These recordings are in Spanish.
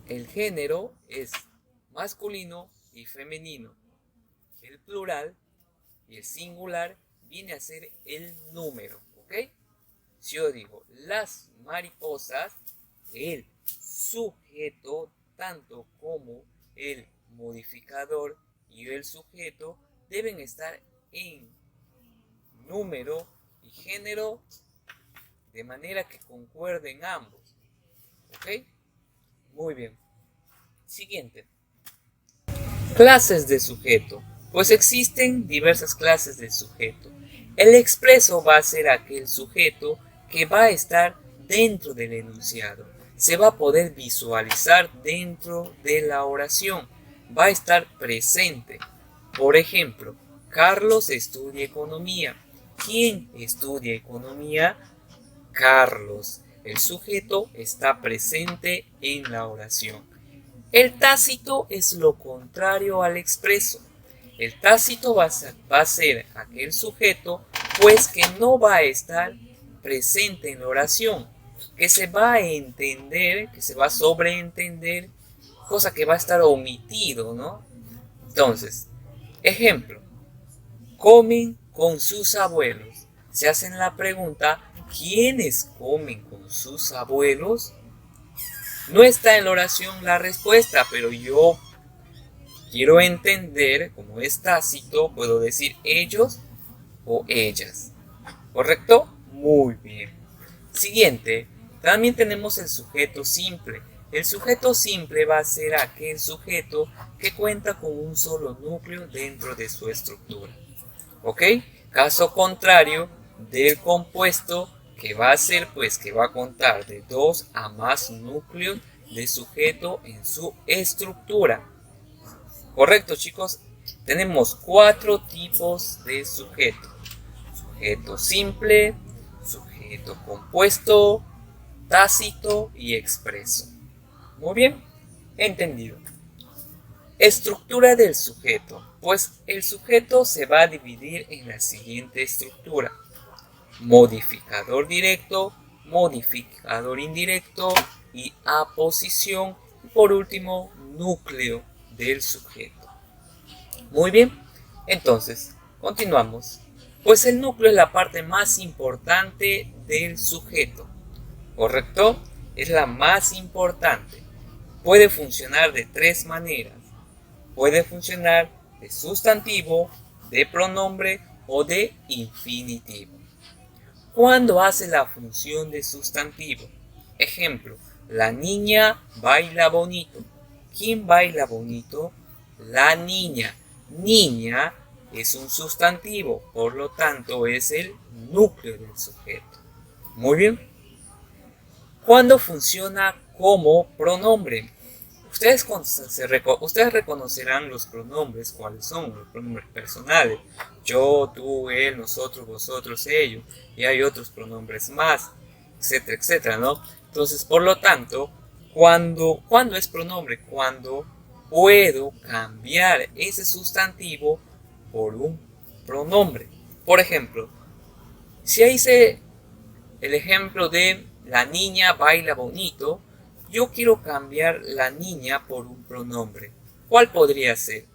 El género es masculino y femenino. El plural y el singular viene a ser el número, ¿ok? Si yo digo las mariposas, el sujeto, tanto como el modificador y el sujeto, deben estar en número y género de manera que concuerden ambos, ¿ok? Muy bien. Siguiente. Clases de sujeto. Pues existen diversas clases de sujeto. El expreso va a ser aquel sujeto que va a estar dentro del enunciado. Se va a poder visualizar dentro de la oración. Va a estar presente. Por ejemplo, Carlos estudia economía. ¿Quién estudia economía? Carlos. El sujeto está presente en la oración. El tácito es lo contrario al expreso. El tácito va a ser aquel sujeto pues que no va a estar presente en la oración, que se va a entender, que se va a sobreentender, cosa que va a estar omitido, ¿no? Entonces, ejemplo, comen con sus abuelos. Se hacen la pregunta, ¿quiénes comen con sus abuelos? No está en la oración la respuesta, pero yo quiero entender, como es tácito, puedo decir ellos o ellas. ¿Correcto? Muy bien. Siguiente, también tenemos el sujeto simple. El sujeto simple va a ser aquel sujeto que cuenta con un solo núcleo dentro de su estructura. ¿Ok? Caso contrario del compuesto, que va a ser pues que va a contar de dos a más núcleos de sujeto en su estructura. Correcto, chicos. Tenemos cuatro tipos de sujeto. Sujeto simple, sujeto compuesto, tácito y expreso. Muy bien, entendido. Estructura del sujeto. Pues el sujeto se va a dividir en la siguiente estructura. Modificador directo, modificador indirecto y aposición. Y por último, núcleo del sujeto. Muy bien, entonces, continuamos. Pues el núcleo es la parte más importante del sujeto, ¿correcto? Es la más importante. Puede funcionar de tres maneras. Puede funcionar de sustantivo, de pronombre o de infinitivo. ¿Cuándo hace la función de sustantivo? Ejemplo, la niña baila bonito. ¿Quién baila bonito? La niña. Niña es un sustantivo, por lo tanto es el núcleo del sujeto. Muy bien. ¿Cuándo funciona como pronombre? Ustedes reconocerán los pronombres, cuáles son los pronombres personales. Yo, tú, él, nosotros, vosotros, ellos. Y hay otros pronombres más, etcétera, etcétera, ¿no? Entonces, por lo tanto, ¿cuándo es pronombre? Cuando puedo cambiar ese sustantivo por un pronombre. Por ejemplo, si hice el ejemplo de la niña baila bonito, yo quiero cambiar la niña por un pronombre. ¿Cuál podría ser?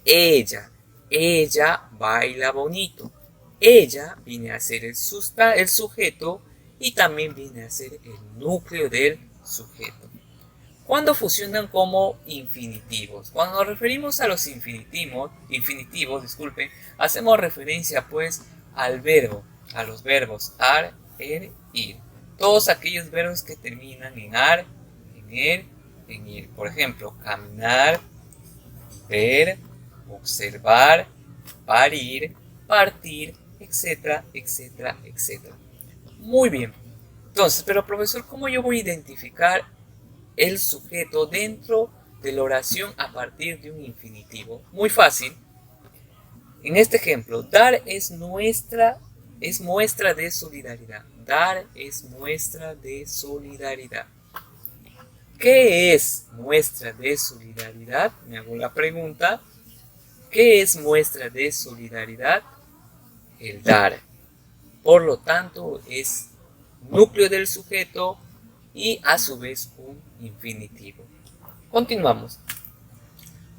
Ella. Ella baila bonito. Ella viene a ser el sujeto y también viene a ser el núcleo del sujeto. ¿Cuándo funcionan como infinitivos? Cuando nos referimos a los infinitivos, disculpen, hacemos referencia pues al verbo, a los verbos ar, ir. Todos aquellos verbos que terminan en ar, en er, en ir. Por ejemplo, caminar, ver, observar, parir, partir, etcétera, etcétera, etcétera. Muy bien. Entonces, pero profesor, ¿cómo yo voy a identificar el sujeto dentro de la oración a partir de un infinitivo? Muy fácil. En este ejemplo, dar es muestra de solidaridad. Dar es muestra de solidaridad. ¿Qué es muestra de solidaridad? Me hago la pregunta. ¿Qué es muestra de solidaridad? El dar. Por lo tanto, es núcleo del sujeto, y a su vez un infinitivo. Continuamos.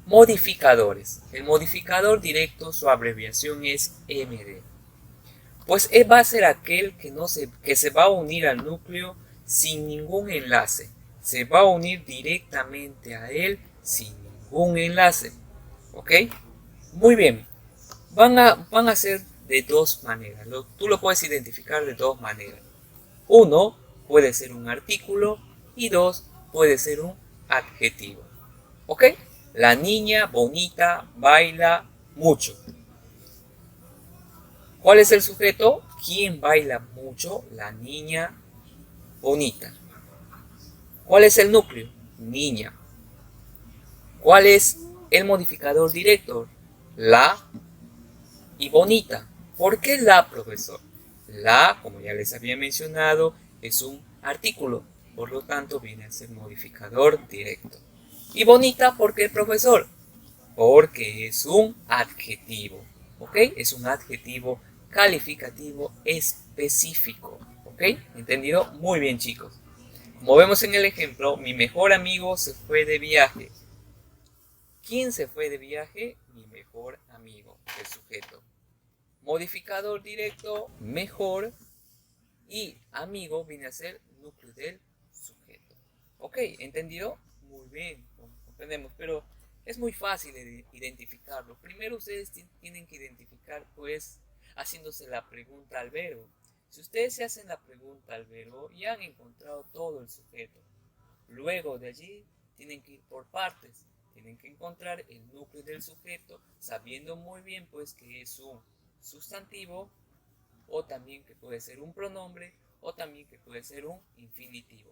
Modificadores. El modificador directo, su abreviación es MD. Pues va a ser aquel que se va a unir al núcleo sin ningún enlace. Se va a unir directamente a él sin ningún enlace. ¿Ok? Muy bien. Van a ser de dos maneras. Tú lo puedes identificar de dos maneras. Uno puede ser un artículo y dos puede ser un adjetivo. ¿Ok? La niña bonita baila mucho. ¿Cuál es el sujeto? ¿Quién baila mucho? La niña bonita. ¿Cuál es el núcleo? Niña. ¿Cuál es el modificador directo? La y bonita. ¿Por qué la, profesor? La, como ya les había mencionado, es un artículo. Por lo tanto, viene a ser modificador directo. Y bonita, ¿por qué, profesor? Porque es un adjetivo. ¿Ok? Es un adjetivo calificativo específico. ¿Ok? ¿Entendido? Muy bien, chicos. Como vemos en el ejemplo, mi mejor amigo se fue de viaje. ¿Quién se fue de viaje? Mi mejor amigo, el sujeto. Modificador directo, mejor, y amigo viene a ser núcleo del sujeto. ¿Ok? ¿Entendido? Muy bien, comprendemos, pero es muy fácil de identificarlo. Primero ustedes tienen que identificar, pues, haciéndose la pregunta al verbo. Si ustedes se hacen la pregunta al verbo, ya han encontrado todo el sujeto. Luego de allí, tienen que ir por partes. Tienen que encontrar el núcleo del sujeto, sabiendo muy bien, pues, que es un sustantivo, o también que puede ser un pronombre, o también que puede ser un infinitivo.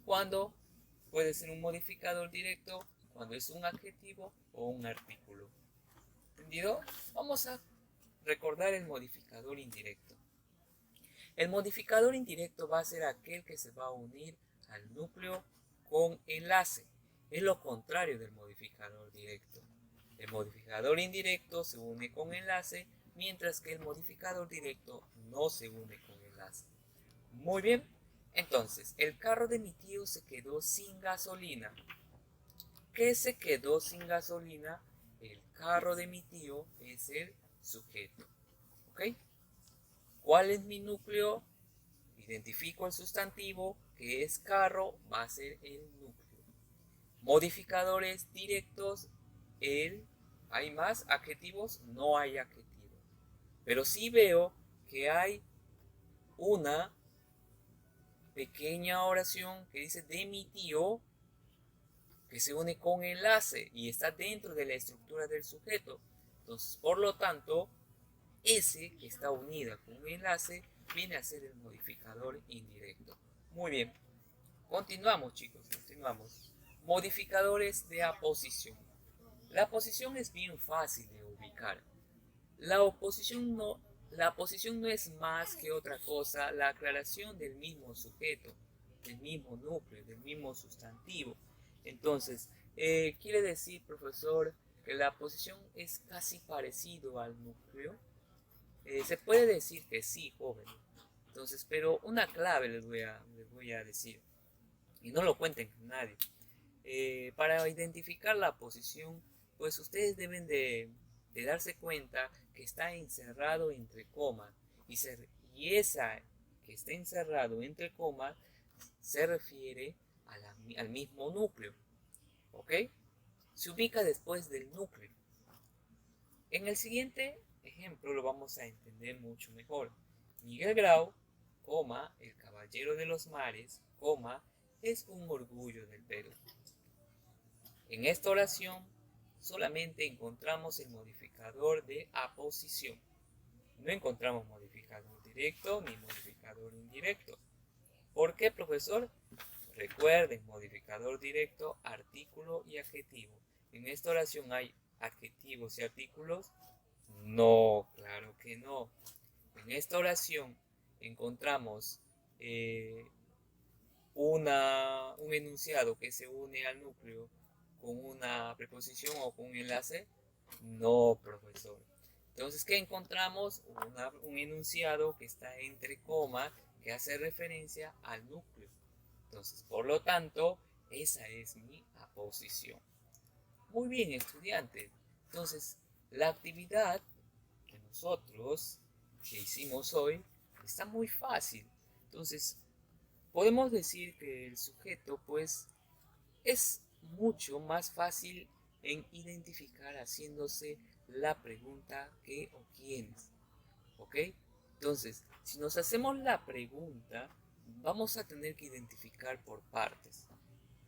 Cuando puede ser un modificador directo, cuando es un adjetivo o un artículo. ¿Entendido? Vamos a recordar el modificador indirecto. El modificador indirecto va a ser aquel que se va a unir al núcleo con enlace. Es lo contrario del modificador directo. El modificador indirecto se une con enlace, mientras que el modificador directo no se une con enlace. Muy bien. Entonces, el carro de mi tío se quedó sin gasolina. ¿Qué se quedó sin gasolina? El carro de mi tío es el sujeto. ¿Ok? ¿Cuál es mi núcleo? Identifico el sustantivo, que es carro, va a ser el núcleo. Modificadores directos, ¿hay más adjetivos? No hay adjetivos. Pero sí veo que hay una pequeña oración que dice de mi tío, que se une con enlace y está dentro de la estructura del sujeto. Entonces, por lo tanto, ese que está unida con un enlace viene a ser el modificador indirecto. Muy bien. Continuamos, chicos, continuamos. Modificadores de aposición. La aposición es bien fácil de ubicar. La aposición no es más que otra cosa, la aclaración del mismo sujeto, del mismo núcleo, del mismo sustantivo. Entonces, quiere decir, profesor, que la aposición es casi parecido al núcleo. Se puede decir que sí, joven. Entonces, pero una clave les voy a decir. Y no lo cuenten con nadie. Para identificar la posición, pues ustedes deben de darse cuenta que está encerrado entre comas. Y esa que está encerrado entre comas se refiere al mismo núcleo. ¿Ok? Se ubica después del núcleo. En el siguiente ejemplo lo vamos a entender mucho mejor. Miguel Grau, coma, el caballero de los mares, coma, es un orgullo del Perú. En esta oración solamente encontramos el modificador de aposición. No encontramos modificador directo ni modificador indirecto. ¿Por qué, profesor? Recuerden, modificador directo, artículo y adjetivo. En esta oración hay adjetivos y artículos. No, claro que no. En esta oración encontramos un enunciado que se une al núcleo con una preposición o con un enlace. No, profesor. Entonces, ¿qué encontramos? Un enunciado que está entre comas, que hace referencia al núcleo. Entonces, por lo tanto, esa es mi aposición. Muy bien, estudiantes. Entonces, la actividad que nosotros que hicimos hoy está muy fácil. Entonces, podemos decir que el sujeto, pues, es mucho más fácil en identificar haciéndose la pregunta qué o quiénes. ¿Ok? Entonces, si nos hacemos la pregunta, vamos a tener que identificar por partes.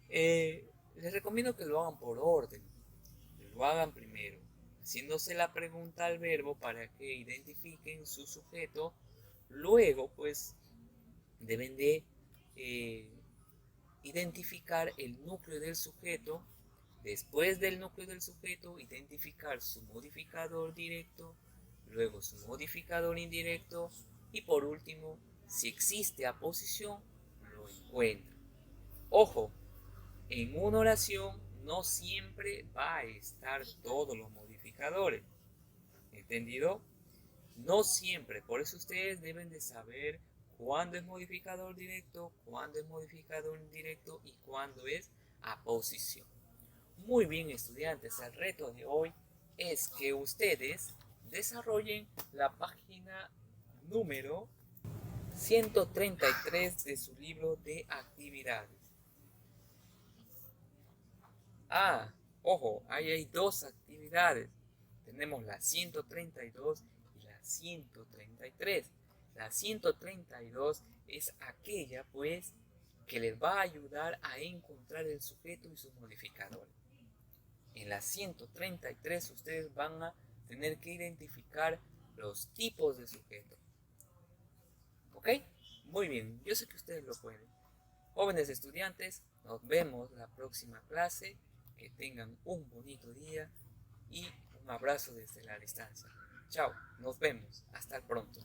Les recomiendo que lo hagan por orden. Que lo hagan primero, haciéndose la pregunta al verbo para que identifiquen su sujeto. Luego, pues, deben de eh, identificar el núcleo del sujeto. Después del núcleo del sujeto, identificar su modificador directo, luego su modificador indirecto y por último, si existe aposición, lo encuentra. Ojo, en una oración no siempre va a estar todos los modificadores. ¿Entendido? No siempre, por eso ustedes deben de saber cuándo es modificador directo, cuándo es modificador indirecto y cuándo es aposición. Muy bien, estudiantes, el reto de hoy es que ustedes desarrollen la página número 133 de su libro de actividades. Ah, ojo, ahí hay dos actividades. Tenemos la 132 y la 133. La 132 es aquella, pues, que les va a ayudar a encontrar el sujeto y sus modificadores. En la 133 ustedes van a tener que identificar los tipos de sujeto. ¿Ok? Muy bien, yo sé que ustedes lo pueden. Jóvenes estudiantes, nos vemos la próxima clase. Que tengan un bonito día y un abrazo desde la distancia. Chao, nos vemos. Hasta pronto.